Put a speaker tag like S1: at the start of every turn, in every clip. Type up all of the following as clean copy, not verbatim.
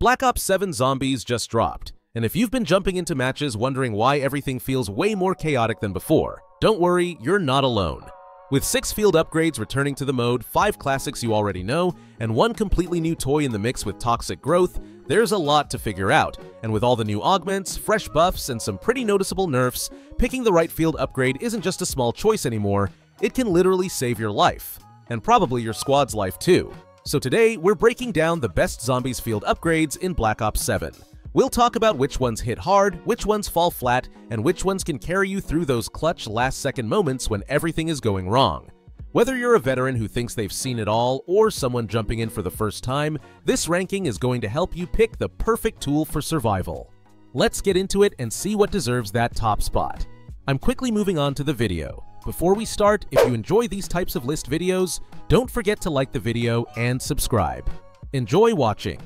S1: Black Ops 7 Zombies just dropped, and if you've been jumping into matches wondering why everything feels way more chaotic than before, don't worry, you're not alone. With 6 field upgrades returning to the mode, 5 classics you already know, and 1 completely new toy in the mix with toxic growth, there's a lot to figure out, and with all the new augments, fresh buffs, and some pretty noticeable nerfs, picking the right field upgrade isn't just a small choice anymore, it can literally save your life, and probably your squad's life too. So today, we're breaking down the best Zombies field upgrades in Black Ops 7. We'll talk about which ones hit hard, which ones fall flat, and which ones can carry you through those clutch last-second moments when everything is going wrong. Whether you're a veteran who thinks they've seen it all, or someone jumping in for the first time, this ranking is going to help you pick the perfect tool for survival. Let's get into it and see what deserves that top spot. I'm quickly moving on to the video. Before we start, if you enjoy these types of list videos, don't forget to like the video and subscribe. Enjoy watching.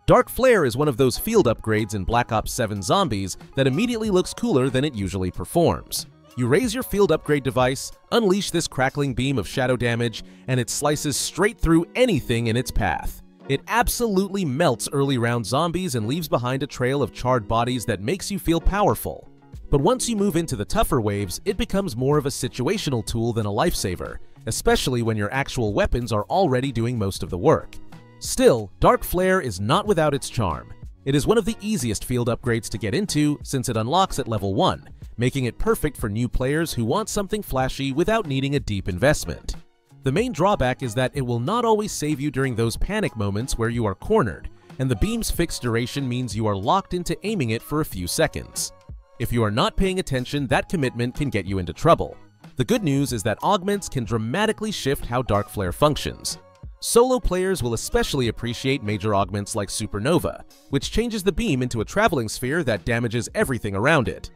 S1: Dark Flare is one of those field upgrades in Black Ops 7 Zombies that immediately looks cooler than it usually performs. You raise your field upgrade device, unleash this crackling beam of shadow damage, and it slices straight through anything in its path. It absolutely melts early round zombies and leaves behind a trail of charred bodies that makes you feel powerful. But once you move into the tougher waves, it becomes more of a situational tool than a lifesaver, especially when your actual weapons are already doing most of the work. Still, Dark Flare is not without its charm. It is one of the easiest field upgrades to get into since it unlocks at level 1, making it perfect for new players who want something flashy without needing a deep investment. The main drawback is that it will not always save you during those panic moments where you are cornered, and the beam's fixed duration means you are locked into aiming it for a few seconds. If you are not paying attention, that commitment can get you into trouble. The good news is that augments can dramatically shift how Dark Flare functions. Solo players will especially appreciate major augments like Supernova, which changes the beam into a traveling sphere that damages everything around it.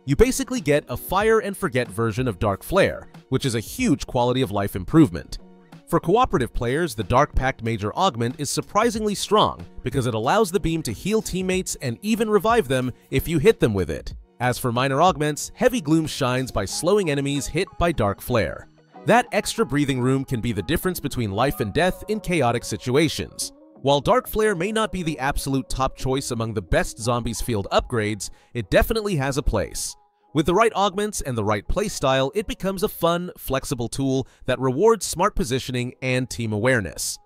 S1: You basically get a fire and forget version of Dark Flare, which is a huge quality of life improvement. For cooperative players, the Dark Pact Major Augment is surprisingly strong because it allows the beam to heal teammates and even revive them if you hit them with it. As for minor augments, Heavy Gloom shines by slowing enemies hit by Dark Flare. That extra breathing room can be the difference between life and death in chaotic situations. While Dark Flare may not be the absolute top choice among the best Zombies field upgrades, it definitely has a place. With the right augments and the right playstyle, it becomes a fun, flexible tool that rewards smart positioning and team awareness.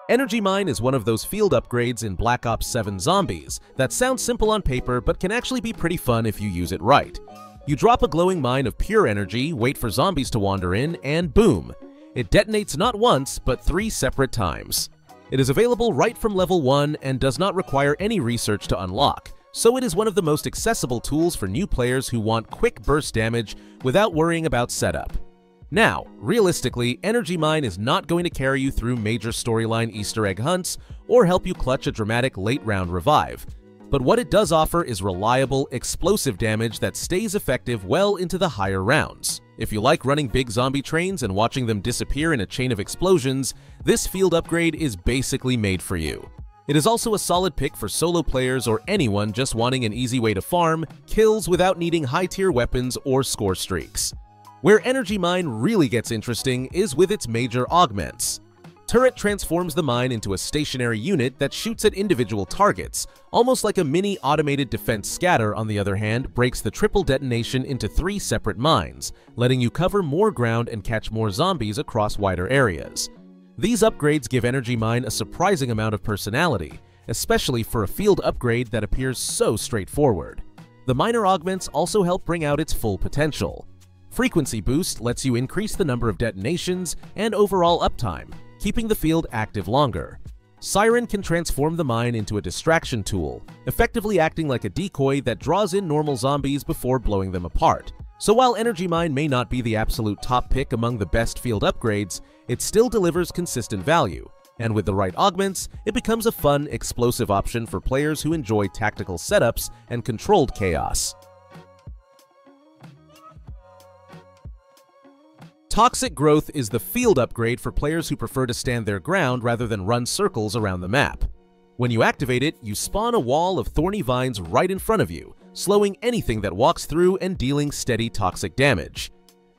S1: Energy Mine is one of those field upgrades in Black Ops 7 Zombies that sounds simple on paper but can actually be pretty fun if you use it right. You drop a glowing mine of pure energy, wait for zombies to wander in, and boom! It detonates not once, but 3 separate times. It is available right from level 1 and does not require any research to unlock, so it is one of the most accessible tools for new players who want quick burst damage without worrying about setup. Now, realistically, Energy Mine is not going to carry you through major storyline Easter egg hunts or help you clutch a dramatic late-round revive. But what it does offer is reliable, explosive damage that stays effective well into the higher rounds. If you like running big zombie trains and watching them disappear in a chain of explosions, this field upgrade is basically made for you. It is also a solid pick for solo players or anyone just wanting an easy way to farm kills without needing high-tier weapons or score streaks. Where Energy Mine really gets interesting is with its major augments. Turret transforms the mine into a stationary unit that shoots at individual targets, almost like a mini automated defense scatter. On the other hand, breaks the triple detonation into 3 separate mines, letting you cover more ground and catch more zombies across wider areas. These upgrades give Energy Mine a surprising amount of personality, especially for a field upgrade that appears so straightforward. The minor augments also help bring out its full potential. Frequency Boost lets you increase the number of detonations and overall uptime, keeping the field active longer. Siren can transform the mine into a distraction tool, effectively acting like a decoy that draws in normal zombies before blowing them apart. So while Energy Mine may not be the absolute top pick among the best field upgrades, it still delivers consistent value. And with the right augments, it becomes a fun, explosive option for players who enjoy tactical setups and controlled chaos. Toxic Growth is the field upgrade for players who prefer to stand their ground rather than run circles around the map. When you activate it, you spawn a wall of thorny vines right in front of you, slowing anything that walks through and dealing steady toxic damage.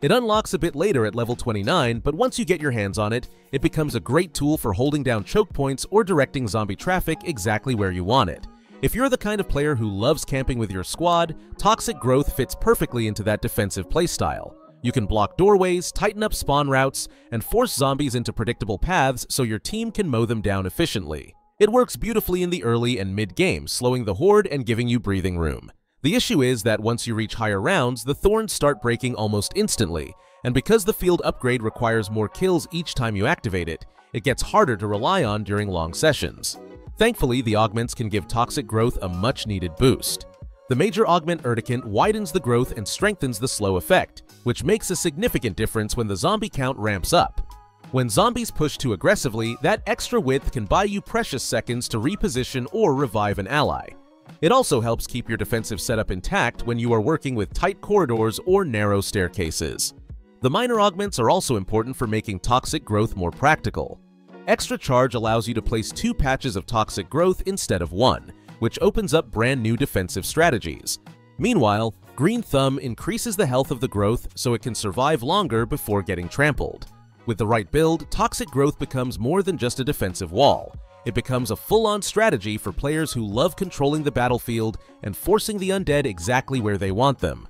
S1: It unlocks a bit later at level 29, but once you get your hands on it, it becomes a great tool for holding down choke points or directing zombie traffic exactly where you want it. If you're the kind of player who loves camping with your squad, Toxic Growth fits perfectly into that defensive playstyle. You can block doorways, tighten up spawn routes, and force zombies into predictable paths so your team can mow them down efficiently. It works beautifully in the early and mid-game, slowing the horde and giving you breathing room. The issue is that once you reach higher rounds, the thorns start breaking almost instantly, and because the field upgrade requires more kills each time you activate it, it gets harder to rely on during long sessions. Thankfully, the augments can give Toxic Growth a much-needed boost. The major augment Urticant widens the growth and strengthens the slow effect, which makes a significant difference when the zombie count ramps up. When zombies push too aggressively, that extra width can buy you precious seconds to reposition or revive an ally. It also helps keep your defensive setup intact when you are working with tight corridors or narrow staircases. The minor augments are also important for making Toxic Growth more practical. Extra Charge allows you to place 2 patches of Toxic Growth instead of 1, which opens up brand new defensive strategies. Meanwhile, Green Thumb increases the health of the growth so it can survive longer before getting trampled. With the right build, Toxic Growth becomes more than just a defensive wall. It becomes a full-on strategy for players who love controlling the battlefield and forcing the undead exactly where they want them.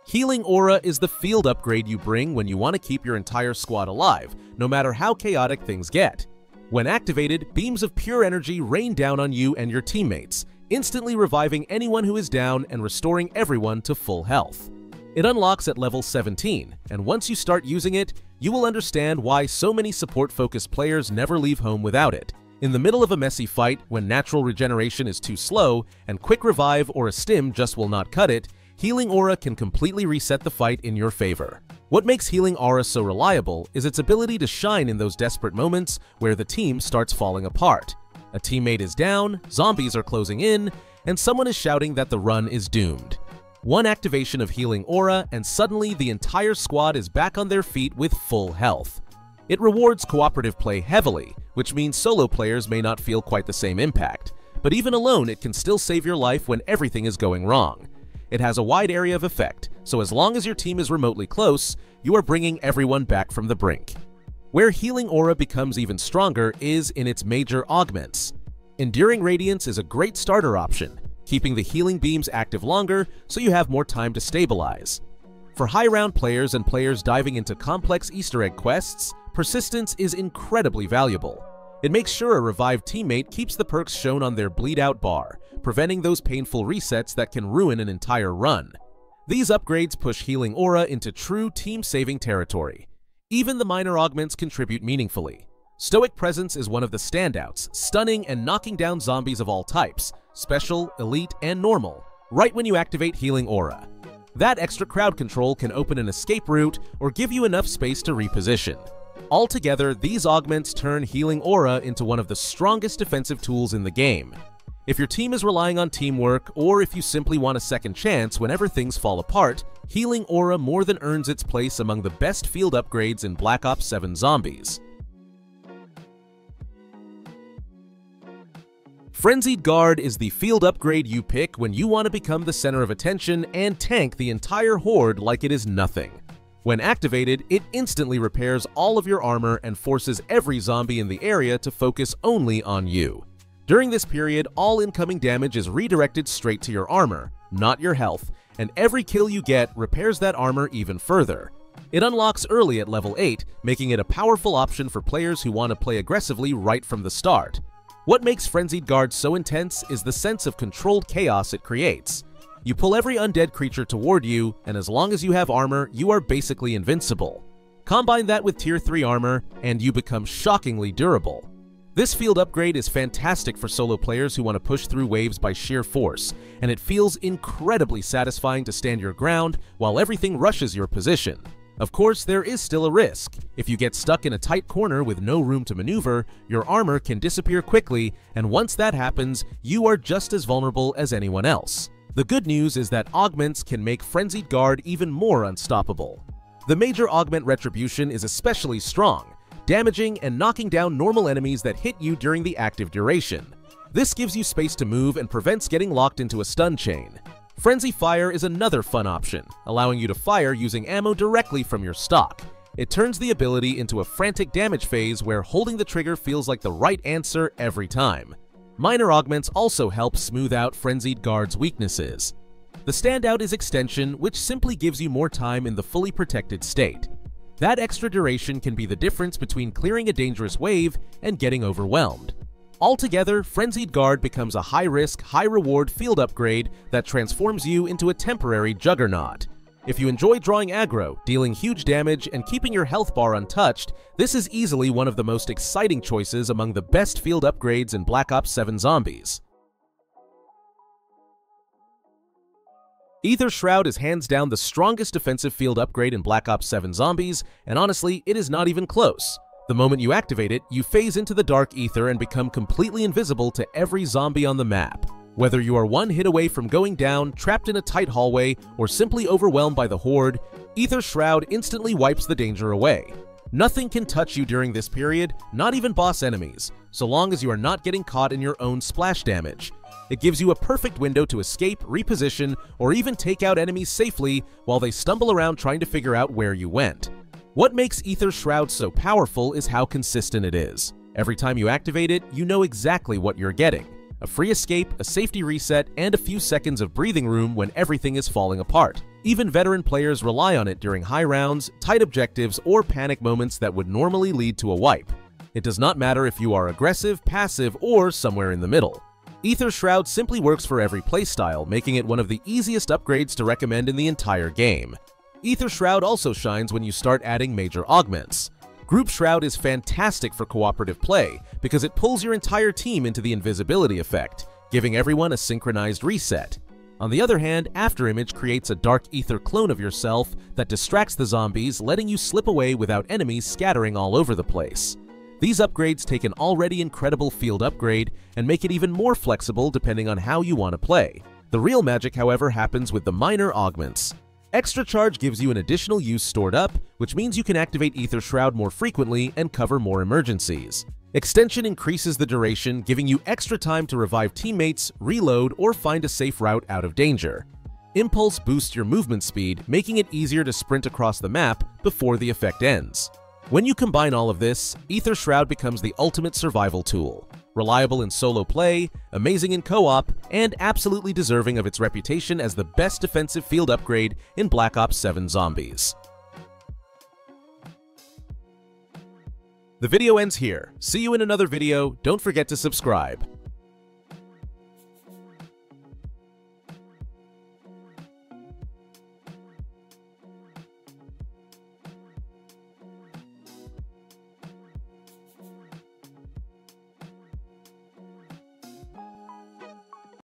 S1: Healing Aura is the field upgrade you bring when you want to keep your entire squad alive, no matter how chaotic things get. When activated, beams of pure energy rain down on you and your teammates, instantly reviving anyone who is down and restoring everyone to full health. It unlocks at level 17, and once you start using it, you will understand why so many support-focused players never leave home without it. In the middle of a messy fight, when natural regeneration is too slow, and quick revive or a stim just will not cut it, Healing Aura can completely reset the fight in your favor. What makes Healing Aura so reliable is its ability to shine in those desperate moments where the team starts falling apart. A teammate is down, zombies are closing in, and someone is shouting that the run is doomed. One activation of Healing Aura, and suddenly the entire squad is back on their feet with full health. It rewards cooperative play heavily, which means solo players may not feel quite the same impact, but even alone it can still save your life when everything is going wrong. It has a wide area of effect, so as long as your team is remotely close, you are bringing everyone back from the brink. Where Healing Aura becomes even stronger is in its major augments. Enduring Radiance is a great starter option, keeping the healing beams active longer so you have more time to stabilize. For high-round players and players diving into complex Easter egg quests, Persistence is incredibly valuable. It makes sure a revived teammate keeps the perks shown on their bleed out bar, preventing those painful resets that can ruin an entire run. These upgrades push Healing Aura into true team-saving territory. Even the minor augments contribute meaningfully. Stoic Presence is one of the standouts, stunning and knocking down zombies of all types, special, elite, and normal, right when you activate Healing Aura. That extra crowd control can open an escape route or give you enough space to reposition. Altogether, these augments turn Healing Aura into one of the strongest defensive tools in the game. If your team is relying on teamwork, or if you simply want a second chance whenever things fall apart, Healing Aura more than earns its place among the best field upgrades in Black Ops 7 Zombies. Frenzied Guard is the field upgrade you pick when you want to become the center of attention and tank the entire horde like it is nothing. When activated, it instantly repairs all of your armor and forces every zombie in the area to focus only on you. During this period, all incoming damage is redirected straight to your armor, not your health, and every kill you get repairs that armor even further. It unlocks early at level 8, making it a powerful option for players who want to play aggressively right from the start. What makes Frenzied Guard so intense is the sense of controlled chaos it creates. You pull every undead creature toward you, and as long as you have armor, you are basically invincible. Combine that with Tier 3 armor, and you become shockingly durable. This field upgrade is fantastic for solo players who want to push through waves by sheer force, and it feels incredibly satisfying to stand your ground while everything rushes your position. Of course, there is still a risk. If you get stuck in a tight corner with no room to maneuver, your armor can disappear quickly, and once that happens, you are just as vulnerable as anyone else. The good news is that augments can make Frenzied Guard even more unstoppable. The major augment Retribution is especially strong, damaging and knocking down normal enemies that hit you during the active duration. This gives you space to move and prevents getting locked into a stun chain. Frenzy Fire is another fun option, allowing you to fire using ammo directly from your stock. It turns the ability into a frantic damage phase where holding the trigger feels like the right answer every time. Minor augments also help smooth out Frenzied Guard's weaknesses. The standout is Extension, which simply gives you more time in the fully protected state. That extra duration can be the difference between clearing a dangerous wave and getting overwhelmed. Altogether, Frenzied Guard becomes a high-risk, high-reward field upgrade that transforms you into a temporary juggernaut. If you enjoy drawing aggro, dealing huge damage, and keeping your health bar untouched, this is easily one of the most exciting choices among the best field upgrades in Black Ops 7 Zombies. Aether Shroud is hands down the strongest defensive field upgrade in Black Ops 7 Zombies, and honestly, it is not even close. The moment you activate it, you phase into the dark ether and become completely invisible to every zombie on the map. Whether you are one hit away from going down, trapped in a tight hallway, or simply overwhelmed by the horde, Aether Shroud instantly wipes the danger away. Nothing can touch you during this period, not even boss enemies, so long as you are not getting caught in your own splash damage. It gives you a perfect window to escape, reposition, or even take out enemies safely while they stumble around trying to figure out where you went. What makes Aether Shroud so powerful is how consistent it is. Every time you activate it, you know exactly what you're getting. A free escape, a safety reset, and a few seconds of breathing room when everything is falling apart. Even veteran players rely on it during high rounds, tight objectives, or panic moments that would normally lead to a wipe. It does not matter if you are aggressive, passive, or somewhere in the middle. Aether Shroud simply works for every playstyle, making it one of the easiest upgrades to recommend in the entire game. Aether Shroud also shines when you start adding major augments. Group Shroud is fantastic for cooperative play because it pulls your entire team into the invisibility effect, giving everyone a synchronized reset. On the other hand, Afterimage creates a dark ether clone of yourself that distracts the zombies, letting you slip away without enemies scattering all over the place. These upgrades take an already incredible field upgrade and make it even more flexible depending on how you want to play. The real magic, however, happens with the minor augments. Extra Charge gives you an additional use stored up, which means you can activate Aether Shroud more frequently and cover more emergencies. Extension increases the duration, giving you extra time to revive teammates, reload, or find a safe route out of danger. Impulse boosts your movement speed, making it easier to sprint across the map before the effect ends. When you combine all of this, Aether Shroud becomes the ultimate survival tool. Reliable in solo play, amazing in co-op, and absolutely deserving of its reputation as the best defensive field upgrade in Black Ops 7 Zombies. The video ends here. See you in another video. Don't forget to subscribe.